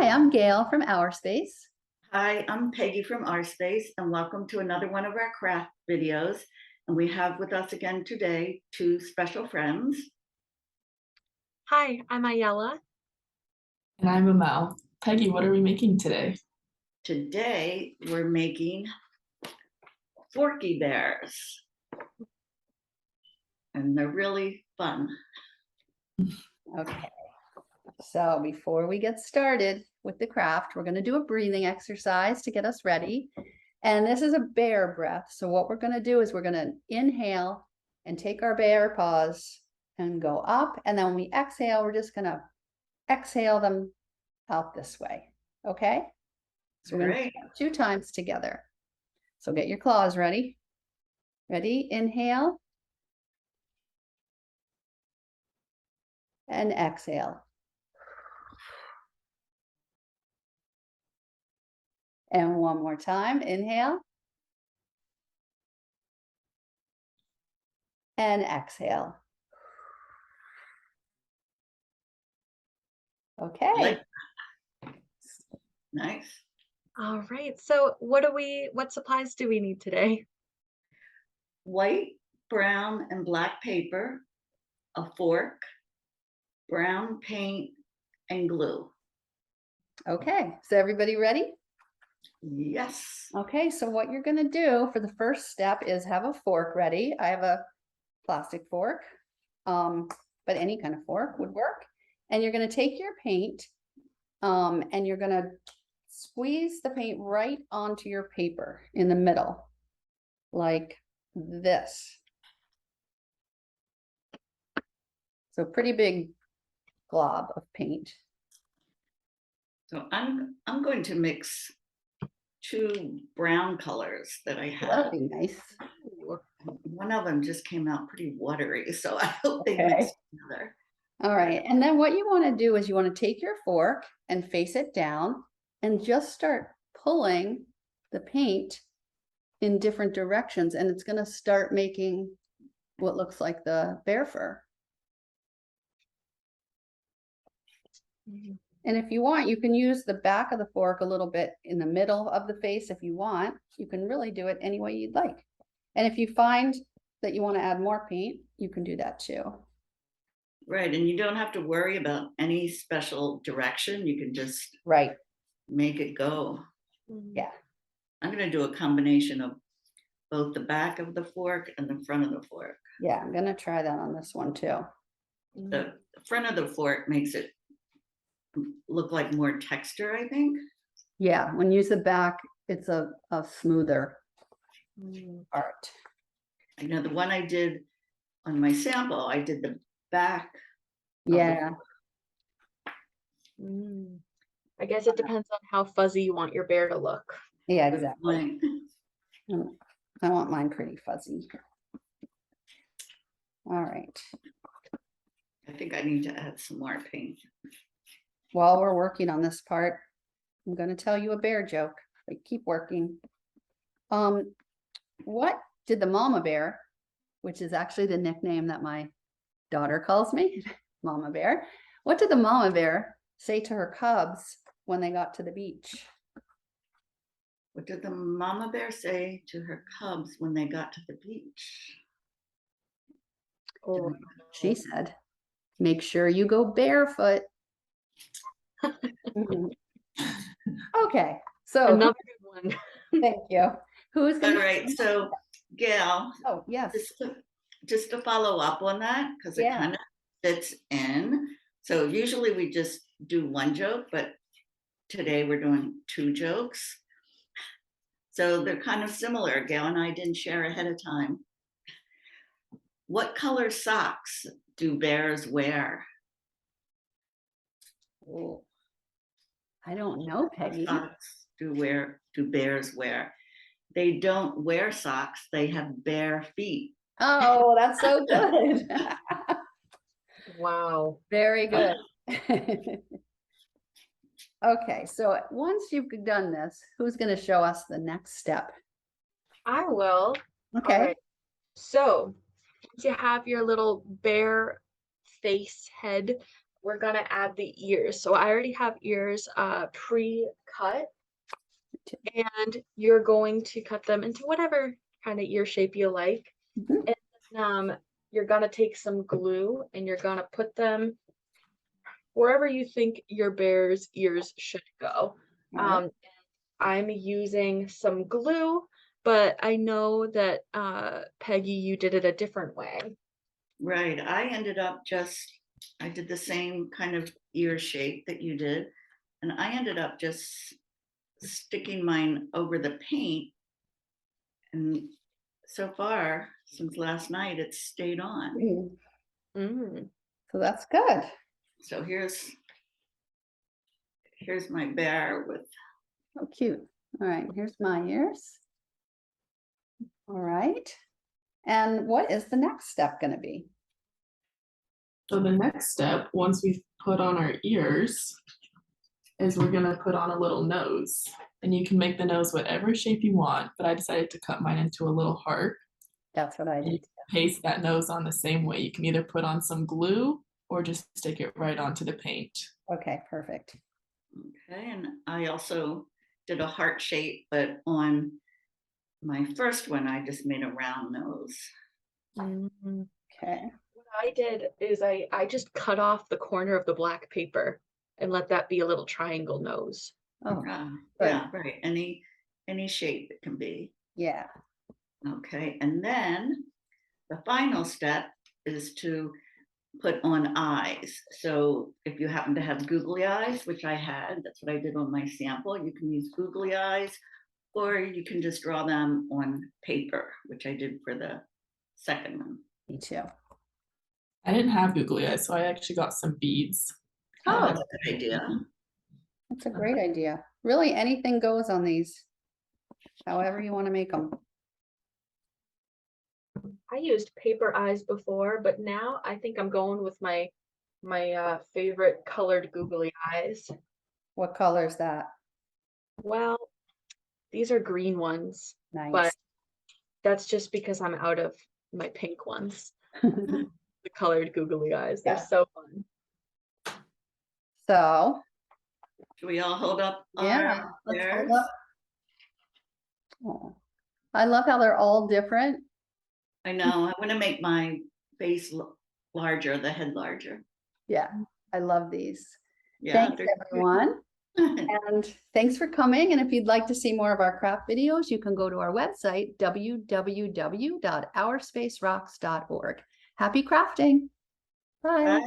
Hi, I'm Gail from Our Space. Hi, I'm Peggy from Our Space, and welcome to another one of our craft videos. And we have with us again today two special friends. Hi, I'm Ayala. And I'm Amal. Peggy, what are we making today? Today we're making Forky bears, and they're really fun. Okay, so before we get started with the craft, we're going to do a breathing exercise to get us ready. And this is a bear breath. So what we're going to do is we're going to inhale and take our bear paws and go up. And then when we exhale, we're just going to exhale them out this way. Okay? So we're going to do it 2 times together. So get your claws ready. Ready? Inhale. And exhale. And one more time, inhale. And exhale. Okay. Nice. All right. So what supplies do we need today? White, brown, and black paper, a fork, brown paint, and glue. Okay, so everybody ready? Yes. Okay, so what you're going to do for the first step is have a fork ready. I have a plastic fork, but any kind of fork would work. And you're going to take your paint and you're going to squeeze the paint right onto your paper in the middle, like this. So pretty big glob of paint. So I'm going to mix 2 brown colors that I have. That'd be nice. One of them just came out pretty watery, so I hope they mix together. All right, and then what you want to do is you want to take your fork and face it down and just start pulling the paint in different directions, and it's going to start making what looks like the bear fur. And if you want, you can use the back of the fork a little bit in the middle of the face if you want. You can really do it any way you'd like. And if you find that you want to add more paint, you can do that too. Right, and you don't have to worry about any special direction. You can just make it go. Yeah. I'm going to do a combination of both the back of the fork and the front of the fork. Yeah, I'm going to try that on this one too. The front of the fork makes it look like more texture, I think. Yeah, when you use the back, it's a smoother art. I know the one I did on my sample, I did the back. Yeah. I guess it depends on how fuzzy you want your bear to look. Yeah, exactly. I want mine pretty fuzzy. All right. I think I need to add some more paint. While we're working on this part, I'm going to tell you a bear joke, but keep working. What did the mama bear, which is actually the nickname that my daughter calls me, Mama Bear, what did the mama bear say to her cubs when they got to the beach? What did the mama bear say to her cubs when they got to the beach? Oh, she said, "Make sure you go barefoot." Okay, so another good one. Thank you. Who's going All right, so Gail. Oh, yes. Just to follow up on that, because it kind of fits in. So usually we just do one joke, but today we're doing 2 jokes. So they're kind of similar. Gail and I didn't share ahead of time. What color socks do bears wear? Oh, I don't know, Peggy. What socks do bears wear? They don't wear socks. They have bare feet. Oh, that's so good. Wow. Very good. Okay, so once you've done this, who's going to show us the next step? I will. Okay. All right. So once you have your little bear face head we're gonna add the ears. So I already have ears pre-cut, and you're going to cut them into whatever kind of ear shape you like. Mhm. And you're gonna take some glue and you're gonna put them wherever you think your bear's ears should go. Alright. I'm using some glue, but I know that Peggy, you did it a different way. Right, I ended up I did the same kind of ear shape that you did, and I ended up just sticking mine over the paint, and so far, since last night, it's stayed on. Mm. So that's good. So here's my bear with, Oh, cute. All right, here's my ears. All right. And what is the next step going to be? So the next step, once we've put on our ears, is we're gonna put on a little nose. And you can make the nose whatever shape you want, but I decided to cut mine into a little heart. That's what I And you did. can paste that nose on the same way. You can either put on some glue or just stick it right onto the paint. Okay, perfect. okay, and I also did a heart shape, but on my first one, I just made a round nose. Mm. Okay. What I did is I just cut off the corner of the black paper and let that be a little triangle nose. Oh, Yeah, right, any shape it can be. yeah. Okay, and then the final step is to put on eyes. So if you happen to have googly eyes, which I had, that's what I did on my sample, you can use googly eyes, or you can just draw them on paper, which I did for the second one. Me too. I didn't have googly eyes, so I actually got some beads. Oh, Oh, that's a good idea. that's a great idea. Really, anything goes on these, however you want to make them. I used paper eyes before, but now I think I'm going with my favorite colored googly eyes. What color is that? Well, these are green ones, Nice. but that's just because I'm out of my pink ones. The colored googly eyes, they're Yeah. so fun. So, Should we all hold up yeah, our let's bears? hold up. Oh, I love how they're all different. I know, I want to make my face larger, the head larger. Yeah, I love these. Yeah, Thanks, they're everyone. And thanks for coming. And if you'd like to see more of our craft videos, you can go to our website, www.ourspacerocks.org. Happy crafting. Bye. Bye.